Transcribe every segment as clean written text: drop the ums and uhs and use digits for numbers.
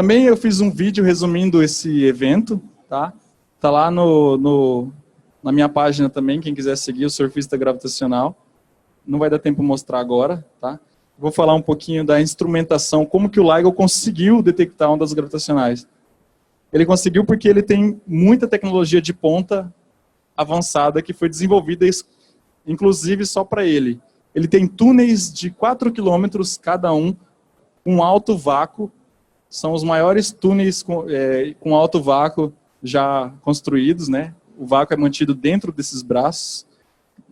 Também eu fiz um vídeo resumindo esse evento, tá? Tá lá na minha página também, quem quiser seguir, o Surfista Gravitacional. Não vai dar tempo de mostrar agora, tá? Vou falar um pouquinho da instrumentação, como que o LIGO conseguiu detectar ondas gravitacionais. Ele conseguiu porque ele tem muita tecnologia de ponta avançada que foi desenvolvida inclusive só para ele. Ele tem túneis de 4 quilômetros cada um, com alto vácuo. São os maiores túneis com alto vácuo já construídos, né? O vácuo é mantido dentro desses braços,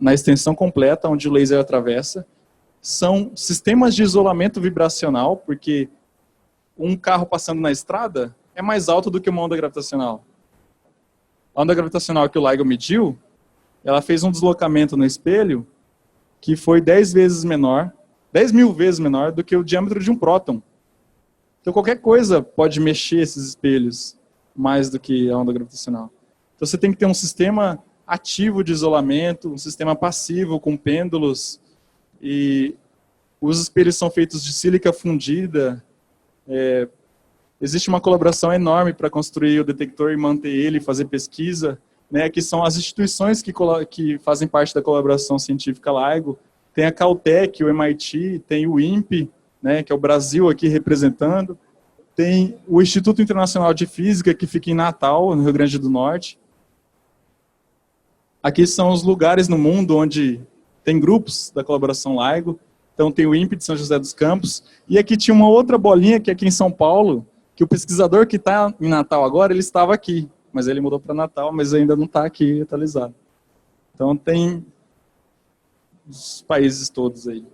na extensão completa, onde o laser atravessa. São sistemas de isolamento vibracional, porque um carro passando na estrada é mais alto do que uma onda gravitacional. A onda gravitacional que o LIGO mediu, ela fez um deslocamento no espelho que foi 10 vezes menor, 10 mil vezes menor do que o diâmetro de um próton. Então qualquer coisa pode mexer esses espelhos mais do que a onda gravitacional. Então você tem que ter um sistema ativo de isolamento, um sistema passivo com pêndulos, e os espelhos são feitos de sílica fundida. Existe uma colaboração enorme para construir o detector e manter ele, fazer pesquisa, né, que são as instituições que fazem parte da colaboração científica LIGO. Tem a Caltech, o MIT, tem o INPE, né, que é o Brasil aqui representando, tem o Instituto Internacional de Física, que fica em Natal, no Rio Grande do Norte. Aqui são os lugares no mundo onde tem grupos da colaboração LIGO. Então tem o INPE de São José dos Campos, e aqui tinha uma outra bolinha, que é aqui em São Paulo, que o pesquisador que está em Natal agora, ele estava aqui, mas ele mudou para Natal, mas ainda não está aqui atualizado. Então tem os países todos aí.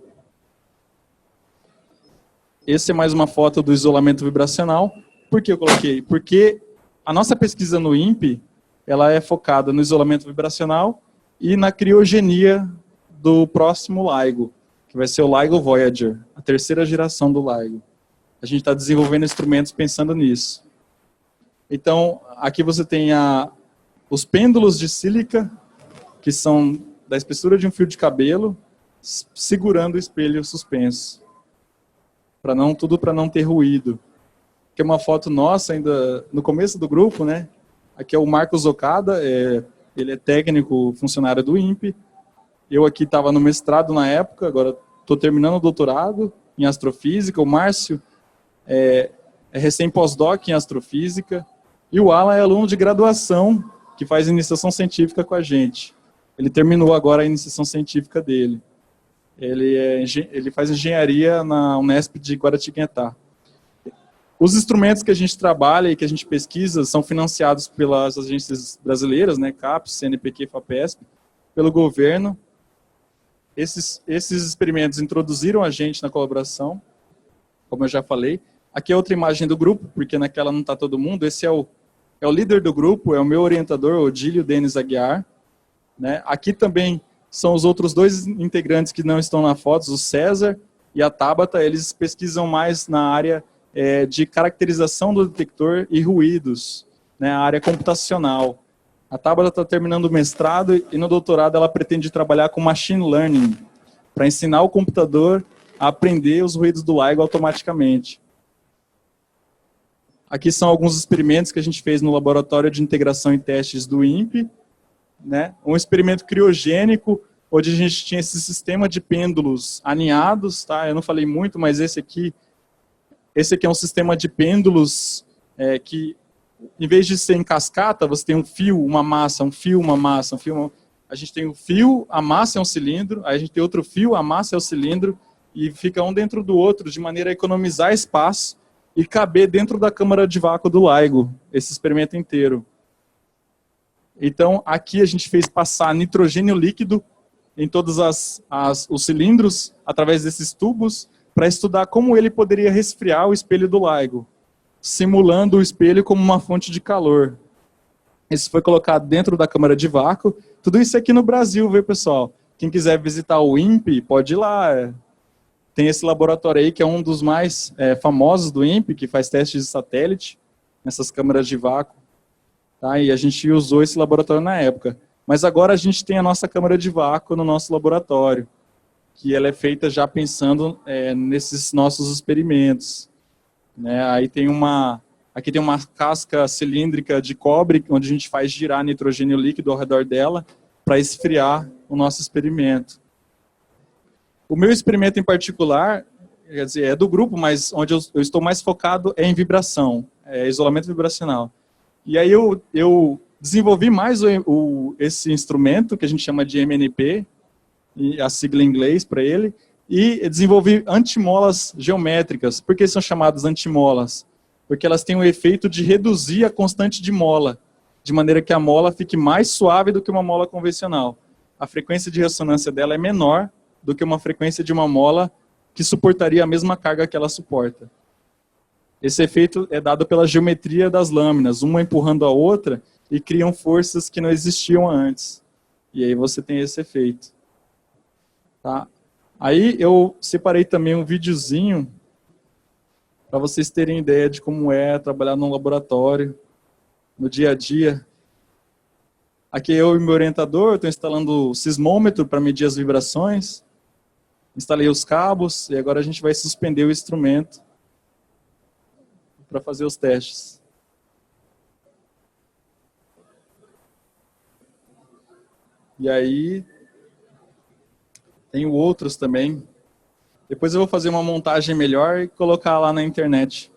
Esse é mais uma foto do isolamento vibracional. Por que eu coloquei? Porque a nossa pesquisa no INPE, ela é focada no isolamento vibracional e na criogenia do próximo LIGO, que vai ser o LIGO Voyager, a terceira geração do LIGO. A gente está desenvolvendo instrumentos pensando nisso. Então, aqui você tem os pêndulos de sílica, que são da espessura de um fio de cabelo, segurando o espelho suspenso. Tudo para não ter ruído. Aqui é uma foto nossa, ainda no começo do grupo, né? Aqui é o Marcos Okada, ele é técnico, funcionário do INPE. Eu aqui estava no mestrado na época, agora estou terminando o doutorado em astrofísica. O Márcio é recém-pós-doc em astrofísica. E o Alan é aluno de graduação, que faz iniciação científica com a gente. Ele terminou agora a iniciação científica dele. Ele faz engenharia na Unesp de Guaratinguetá. Os instrumentos que a gente trabalha e que a gente pesquisa são financiados pelas agências brasileiras, né, CAPES, CNPq, FAPESP, pelo governo. Esses experimentos introduziram a gente na colaboração, como eu já falei. Aqui é outra imagem do grupo, porque naquela não está todo mundo. Esse é o líder do grupo, é o meu orientador, Odílio Denis Aguiar. Né? Aqui também são os outros dois integrantes que não estão na foto, o César e a Tabata. Eles pesquisam mais na área de caracterização do detector e ruídos, né? A área computacional. A Tabata está terminando o mestrado e no doutorado ela pretende trabalhar com machine learning, para ensinar o computador a aprender os ruídos do LIGO automaticamente. Aqui são alguns experimentos que a gente fez no Laboratório de Integração e Testes do INPE. Né? Um experimento criogênico, onde a gente tinha esse sistema de pêndulos aninhados. Tá? Eu não falei muito, mas esse aqui é um sistema de pêndulos que, em vez de ser em cascata, você tem um fio, uma massa, um fio, uma massa, um fio. A gente tem o fio, a massa é um cilindro, aí a gente tem outro fio, a massa é o cilindro, e fica um dentro do outro, de maneira a economizar espaço e caber dentro da câmara de vácuo do LIGO, esse experimento inteiro. Então, aqui a gente fez passar nitrogênio líquido em todos os cilindros, através desses tubos, para estudar como ele poderia resfriar o espelho do LIGO, simulando o espelho como uma fonte de calor. Isso foi colocado dentro da câmara de vácuo. Tudo isso aqui no Brasil, viu, pessoal? Quem quiser visitar o INPE, pode ir lá. Tem esse laboratório aí, que é um dos mais famosos do INPE, que faz testes de satélite, nessas câmaras de vácuo. Tá? E a gente usou esse laboratório na época. Mas agora a gente tem a nossa câmara de vácuo no nosso laboratório, que ela é feita já pensando nesses nossos experimentos. Né? Aí tem uma Aqui tem uma casca cilíndrica de cobre, onde a gente faz girar nitrogênio líquido ao redor dela para esfriar o nosso experimento. O meu experimento em particular, quer dizer, é do grupo, mas onde eu estou mais focado é em vibração, isolamento vibracional. E aí eu desenvolvi mais esse instrumento, que a gente chama de MNP, e a sigla em inglês para ele, e desenvolvi antimolas geométricas. Por que são chamadas antimolas? Porque elas têm o efeito de reduzir a constante de mola, de maneira que a mola fique mais suave do que uma mola convencional. A frequência de ressonância dela é menor do que uma frequência de uma mola que suportaria a mesma carga que ela suporta. Esse efeito é dado pela geometria das lâminas, uma empurrando a outra, e criam forças que não existiam antes. E aí você tem esse efeito. Tá? Aí eu separei também um videozinho para vocês terem ideia de como é trabalhar num laboratório, no dia a dia. Aqui eu e meu orientador, estou instalando o sismômetro para medir as vibrações. Instalei os cabos e agora a gente vai suspender o instrumento para fazer os testes. E aí, tenho outros também. Depois eu vou fazer uma montagem melhor e colocar lá na internet,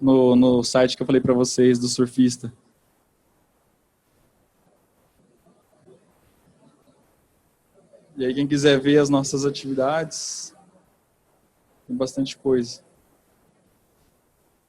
no site que eu falei para vocês, do surfista. E aí, quem quiser ver as nossas atividades, tem bastante coisa.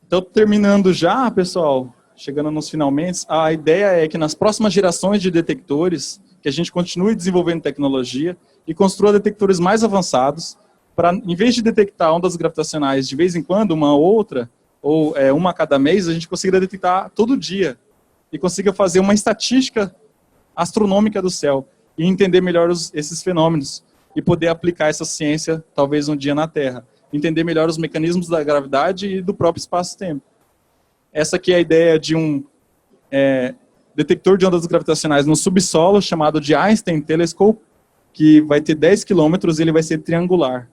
Então, terminando já, pessoal, chegando nos finalmente, a ideia é que nas próximas gerações de detectores, que a gente continue desenvolvendo tecnologia e construa detectores mais avançados, para, em vez de detectar ondas gravitacionais de vez em quando, uma ou outra, ou uma a cada mês, a gente consiga detectar todo dia e consiga fazer uma estatística astronômica do céu e entender melhor esses fenômenos e poder aplicar essa ciência, talvez um dia na Terra. Entender melhor os mecanismos da gravidade e do próprio espaço-tempo. Essa aqui é a ideia de um detector de ondas gravitacionais no subsolo, chamado de Einstein Telescope, que vai ter 10 quilômetros e ele vai ser triangular.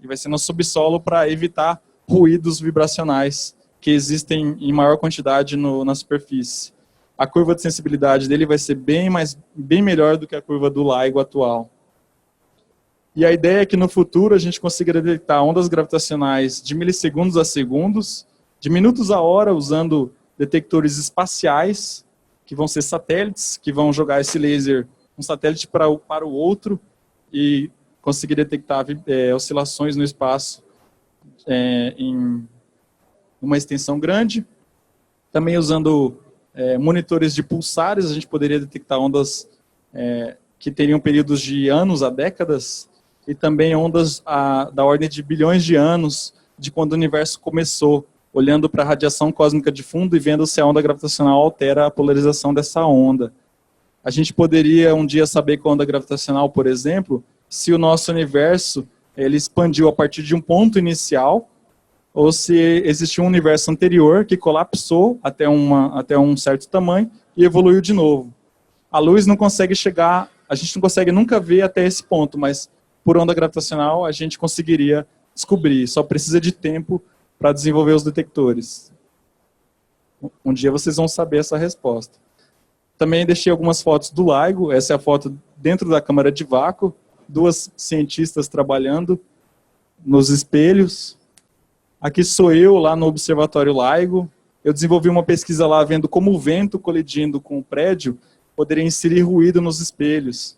E vai ser no subsolo para evitar ruídos vibracionais que existem em maior quantidade na superfície. A curva de sensibilidade dele vai ser bem melhor do que a curva do LIGO atual. E a ideia é que no futuro a gente consiga detectar ondas gravitacionais de milissegundos a segundos, de minutos a hora, usando detectores espaciais, que vão ser satélites, que vão jogar esse laser um satélite para o outro e conseguir detectar oscilações no espaço em uma extensão grande. Também usando monitores de pulsares, a gente poderia detectar ondas que teriam períodos de anos a décadas, e também ondas da ordem de bilhões de anos de quando o universo começou, olhando para a radiação cósmica de fundo e vendo se a onda gravitacional altera a polarização dessa onda. A gente poderia um dia saber com a onda gravitacional, por exemplo, se o nosso universo ele expandiu a partir de um ponto inicial, ou se existiu um universo anterior que colapsou até um certo tamanho e evoluiu de novo. A luz não consegue chegar, a gente não consegue nunca ver até esse ponto, mas por onda gravitacional a gente conseguiria descobrir, só precisa de tempo para desenvolver os detectores. Um dia vocês vão saber essa resposta. Também deixei algumas fotos do LIGO, essa é a foto dentro da câmara de vácuo, duas cientistas trabalhando nos espelhos. Aqui sou eu lá no Observatório LIGO. Eu desenvolvi uma pesquisa lá vendo como o vento colidindo com o prédio poderia inserir ruído nos espelhos.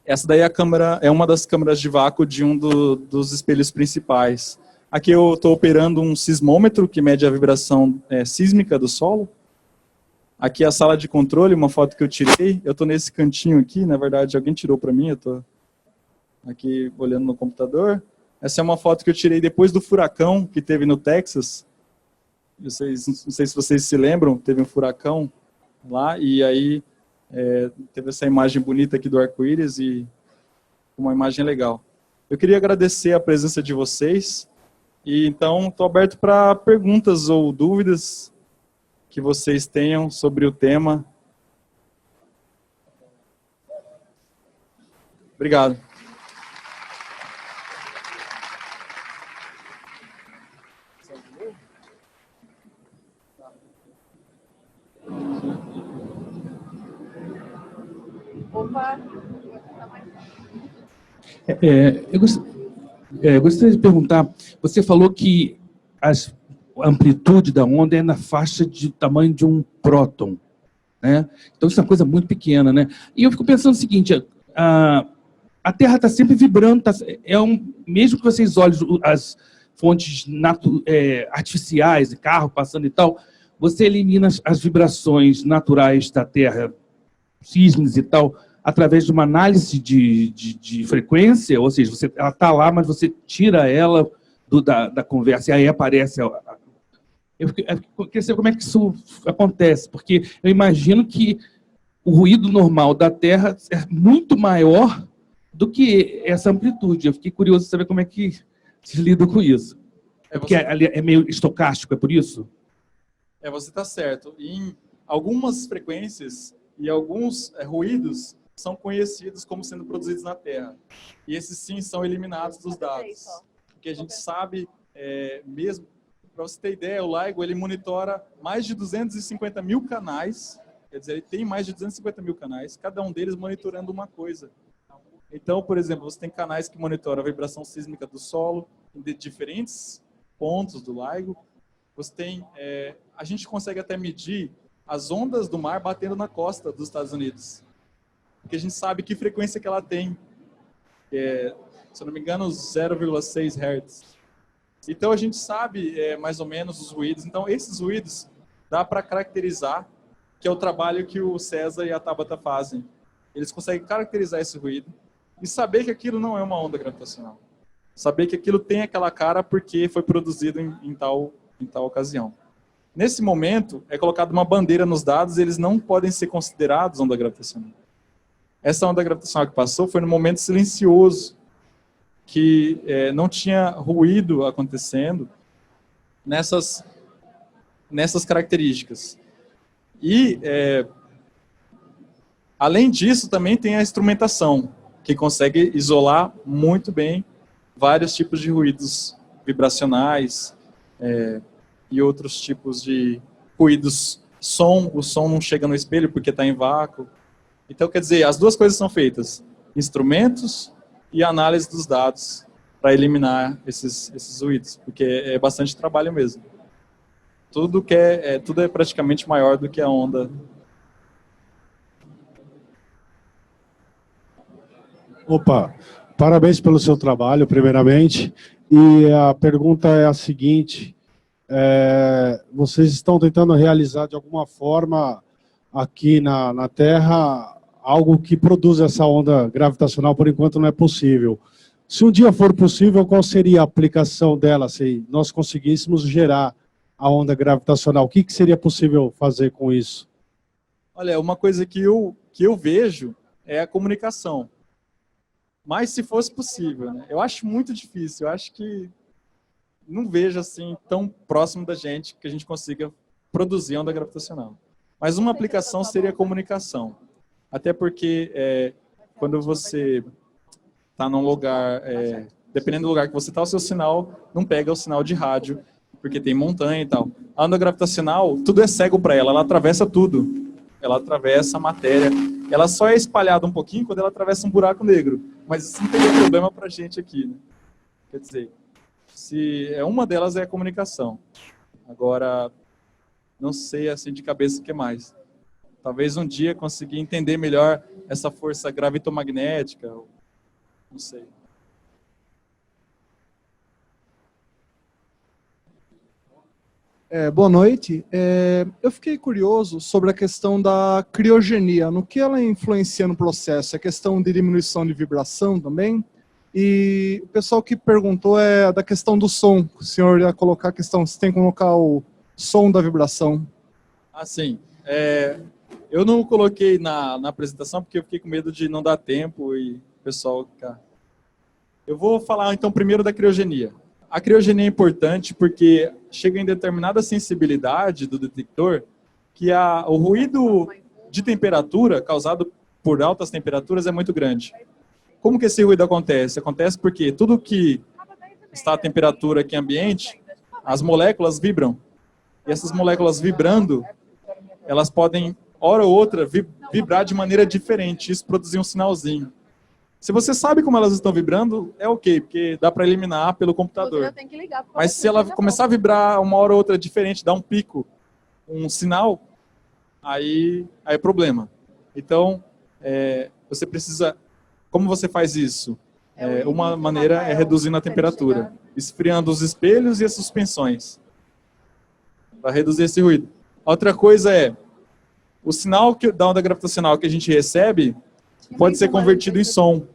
Essa daí é uma das câmaras de vácuo de um dos espelhos principais. Aqui eu estou operando um sismômetro que mede a vibração sísmica do solo. Aqui é a sala de controle, uma foto que eu tirei. Eu estou nesse cantinho aqui, na verdade alguém tirou para mim, eu estou aqui olhando no computador. Essa é uma foto que eu tirei depois do furacão que teve no Texas. Não sei se vocês se lembram, teve um furacão lá e aí teve essa imagem bonita aqui do arco-íris e uma imagem legal. Eu queria agradecer a presença de vocês e então estou aberto para perguntas ou dúvidas que vocês tenham sobre o tema. Obrigado. Eu gostaria de perguntar, você falou que a amplitude da onda é na faixa de tamanho de um próton, né? Então isso é uma coisa muito pequena, né? E eu fico pensando o seguinte, a Terra está sempre vibrando, mesmo que vocês olhem as fontes artificiais, de carro passando e tal, você elimina as vibrações naturais da Terra, sísmicos e tal, através de uma análise de frequência, ou seja, ela está lá, mas você tira ela da conversa, e aí aparece... Eu queria saber como é que isso acontece, porque eu imagino que o ruído normal da Terra é muito maior do que essa amplitude. Eu fiquei curioso de saber como é que se lida com isso. Porque é meio estocástico, é por isso? Você está certo. Em algumas frequências e alguns ruídos são conhecidos como sendo produzidos na Terra. E esses sim são eliminados dos dados. Porque a gente sabe, mesmo, para você ter ideia, o LIGO ele monitora mais de 250 mil canais, quer dizer, ele tem mais de 250 mil canais, cada um deles monitorando uma coisa. Então, por exemplo, você tem canais que monitoram a vibração sísmica do solo de diferentes pontos do LIGO. Você tem, a gente consegue até medir as ondas do mar batendo na costa dos Estados Unidos. Porque a gente sabe que frequência que ela tem. Se eu não me engano, 0,6 Hz. Então a gente sabe mais ou menos os ruídos. Então esses ruídos dá para caracterizar, que é o trabalho que o César e a Tabata fazem. Eles conseguem caracterizar esse ruído e saber que aquilo não é uma onda gravitacional. Saber que aquilo tem aquela cara porque foi produzido em tal ocasião. Nesse momento, é colocada uma bandeira nos dados e eles não podem ser considerados onda gravitacional. Essa onda gravitacional que passou foi no momento silencioso, que não tinha ruído acontecendo nessas características. E, além disso, também tem a instrumentação, que consegue isolar muito bem vários tipos de ruídos vibracionais e outros tipos de ruídos. O som não chega no espelho porque está em vácuo. Então, quer dizer, as duas coisas são feitas. Instrumentos e análise dos dados para eliminar esses ruídos, porque é bastante trabalho mesmo. Tudo é praticamente maior do que a onda. Opa, parabéns pelo seu trabalho, primeiramente. E a pergunta é a seguinte, vocês estão tentando realizar de alguma forma aqui na Terra algo que produza essa onda gravitacional, por enquanto não é possível. Se um dia for possível, qual seria a aplicação dela, se nós conseguíssemos gerar a onda gravitacional? O que seria possível fazer com isso? Olha, uma coisa que eu vejo é a comunicação. Mas se fosse possível, né? Eu acho muito difícil, eu acho que não vejo assim tão próximo da gente que a gente consiga produzir onda gravitacional. Mas uma aplicação seria a comunicação. Até porque quando você está num lugar, dependendo do lugar que você está, o seu sinal não pega o sinal de rádio, porque tem montanha e tal. A onda gravitacional, tudo é cego para ela atravessa tudo. Ela atravessa a matéria. Ela só é espalhada um pouquinho quando ela atravessa um buraco negro. Mas isso não tem problema para a gente aqui, né? Quer dizer, uma delas é a comunicação. Agora, não sei assim de cabeça o que mais. Talvez um dia conseguir entender melhor essa força gravitomagnética, não sei. Boa noite. Eu fiquei curioso sobre a questão da criogenia. No que ela influencia no processo? É questão de diminuição de vibração também? E o pessoal que perguntou é da questão do som. O senhor ia colocar a questão, se tem que colocar o som da vibração. Ah, sim. Eu não coloquei na apresentação porque eu fiquei com medo de não dar tempo e o pessoal ficar... Eu vou falar então primeiro da criogenia. A criogenia é importante porque chega em determinada sensibilidade do detector que o ruído de temperatura causado por altas temperaturas é muito grande. Como que esse ruído acontece? Acontece porque tudo que está a temperatura aqui ambiente, as moléculas vibram. E essas moléculas vibrando, elas podem, hora ou outra, vibrar de maneira diferente. Isso produzir um sinalzinho. Se você sabe como elas estão vibrando, é ok, porque dá para eliminar pelo computador. Tem que ligar Mas se ela começar a vibrar uma hora ou outra diferente, dar um pico, um sinal, aí é problema. Então, você precisa... Como você faz isso? Uma maneira é reduzindo a temperatura, esfriando os espelhos e as suspensões, para reduzir esse ruído. Outra coisa é, o sinal da onda gravitacional que a gente recebe pode ser convertido em som,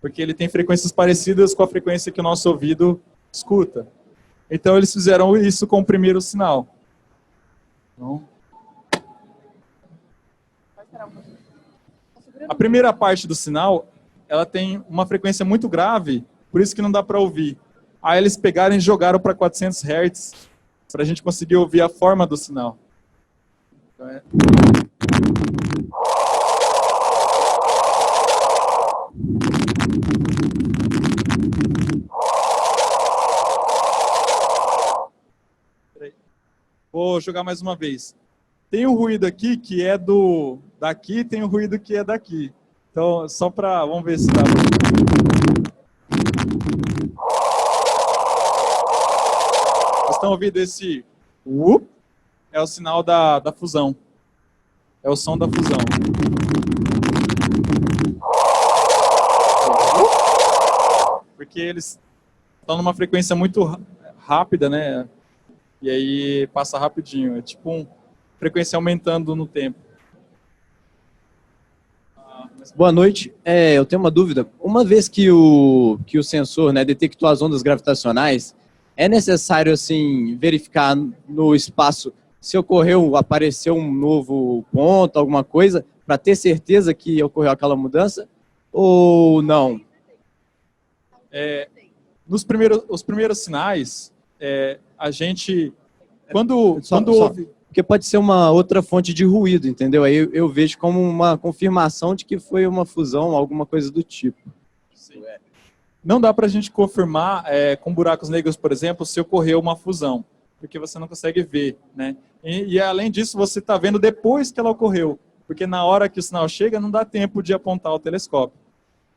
porque ele tem frequências parecidas com a frequência que o nosso ouvido escuta. Então eles fizeram isso com o primeiro sinal. Então, a primeira parte do sinal, ela tem uma frequência muito grave, por isso que não dá para ouvir. Aí eles pegaram e jogaram para 400 Hz, para a gente conseguir ouvir a forma do sinal. Então, Vou jogar mais uma vez. Tem um ruído aqui que é daqui, tem um ruído que é daqui. Então, só para... Vamos ver se dá. Vocês estão ouvindo esse... É o sinal da fusão. É o som da fusão. Porque eles estão numa frequência muito rápida, né? E aí passa rapidinho. É tipo uma frequência aumentando no tempo. Boa noite. Eu tenho uma dúvida. Uma vez que o sensor, né, detectou as ondas gravitacionais, é necessário assim verificar no espaço se apareceu um novo ponto, alguma coisa, para ter certeza que ocorreu aquela mudança? Ou não? Os primeiros sinais, a gente... Quando houve... Porque pode ser uma outra fonte de ruído, entendeu? Aí eu vejo como uma confirmação de que foi uma fusão, alguma coisa do tipo. Sim. Não dá para a gente confirmar com buracos negros, por exemplo, se ocorreu uma fusão, porque você não consegue ver, né? E além disso, você está vendo depois que ela ocorreu, porque na hora que o sinal chega, não dá tempo de apontar o telescópio.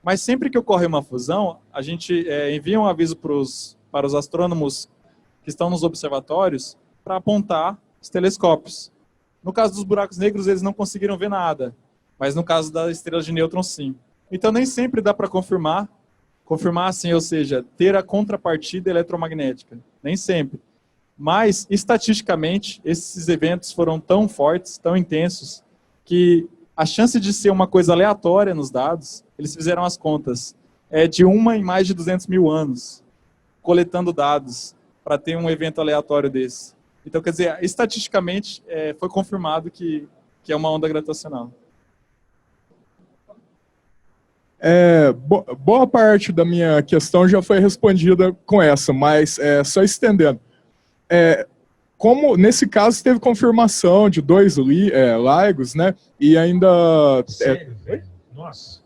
Mas sempre que ocorre uma fusão, a gente envia um aviso para os astrônomos que estão nos observatórios para apontar os telescópios. No caso dos buracos negros, eles não conseguiram ver nada, mas no caso das estrelas de nêutrons, sim. Então, nem sempre dá para confirmar assim, ou seja, ter a contrapartida eletromagnética. Nem sempre. Mas, estatisticamente, esses eventos foram tão fortes, tão intensos, que a chance de ser uma coisa aleatória nos dados, eles fizeram as contas, é de 1 em mais de 200 mil anos, coletando dados para ter um evento aleatório desse. Então, quer dizer, estatisticamente, foi confirmado que é uma onda gravitacional. Boa parte da minha questão já foi respondida com essa, mas só estendendo. Como, nesse caso, teve confirmação de 2 LIGOs, né? E ainda... Sério, velho? Nossa.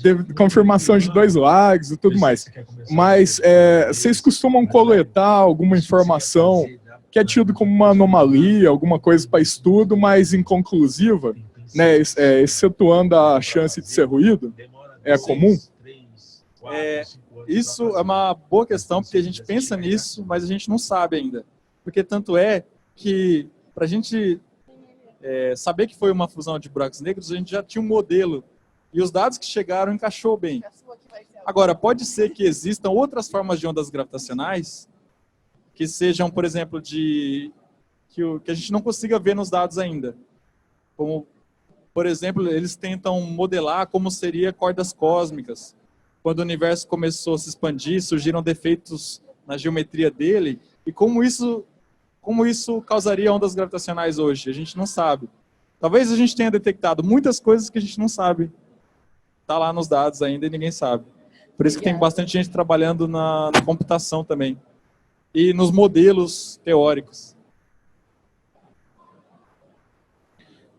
Teve confirmação de 2 LIGOs e tudo mais. Mas vocês costumam coletar alguma informação que é tido como uma anomalia, alguma coisa para estudo, mas inconclusiva, né? Excetuando a chance de ser ruído? É comum? Isso é uma boa questão, porque a gente pensa nisso, mas a gente não sabe ainda. Porque tanto é que, para a gente saber que foi uma fusão de buracos negros, a gente já tinha um modelo, e os dados que chegaram encaixou bem. Agora, pode ser que existam outras formas de ondas gravitacionais, que sejam, por exemplo, que a gente não consiga ver nos dados ainda. Como, por exemplo, eles tentam modelar como seria cordas cósmicas. Quando o universo começou a se expandir, surgiram defeitos na geometria dele, e como isso causaria ondas gravitacionais hoje? A gente não sabe. Talvez a gente tenha detectado muitas coisas que a gente não sabe. Está lá nos dados ainda e ninguém sabe. Por isso que tem bastante gente trabalhando na computação também. E nos modelos teóricos.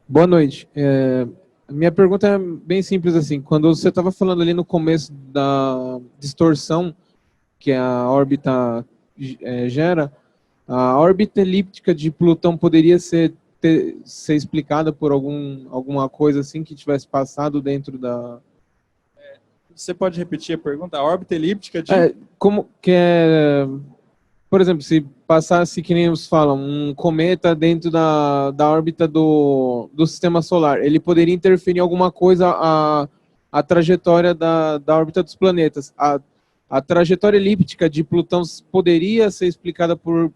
Boa noite. Minha pergunta é bem simples assim. Quando você estava falando ali no começo da distorção que a órbita gera, a órbita elíptica de Plutão poderia ser explicada por alguma coisa assim que tivesse passado dentro da... Você pode repetir a pergunta? A órbita elíptica de... Como que é, por exemplo, se passasse, que nem eles falam, um cometa dentro da órbita do sistema solar, ele poderia interferir em alguma coisa a trajetória da órbita dos planetas. A trajetória elíptica de Plutão poderia ser explicada por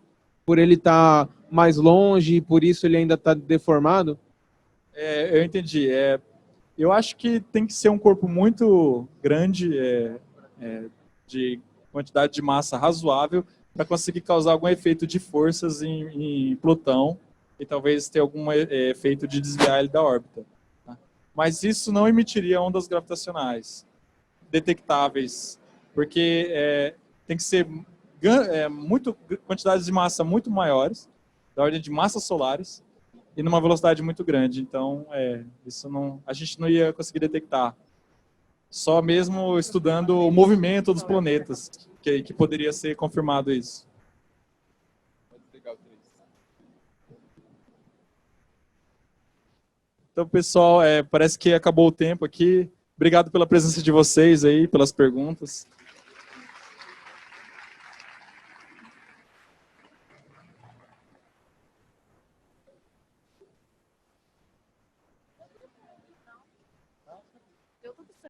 ele estar mais longe e por isso ele ainda está deformado? Eu entendi. Eu acho que tem que ser um corpo muito grande, de quantidade de massa razoável, para conseguir causar algum efeito de forças em Plutão e talvez ter algum efeito de desviar ele da órbita. Tá? Mas isso não emitiria ondas gravitacionais detectáveis, porque tem que ser quantidades de massa muito maiores, da ordem de massas solares, e numa velocidade muito grande. Então, a gente não ia conseguir detectar. Só mesmo estudando o movimento dos planetas, que poderia ser confirmado isso. Então, pessoal, parece que acabou o tempo aqui. Obrigado pela presença de vocês aí, pelas perguntas.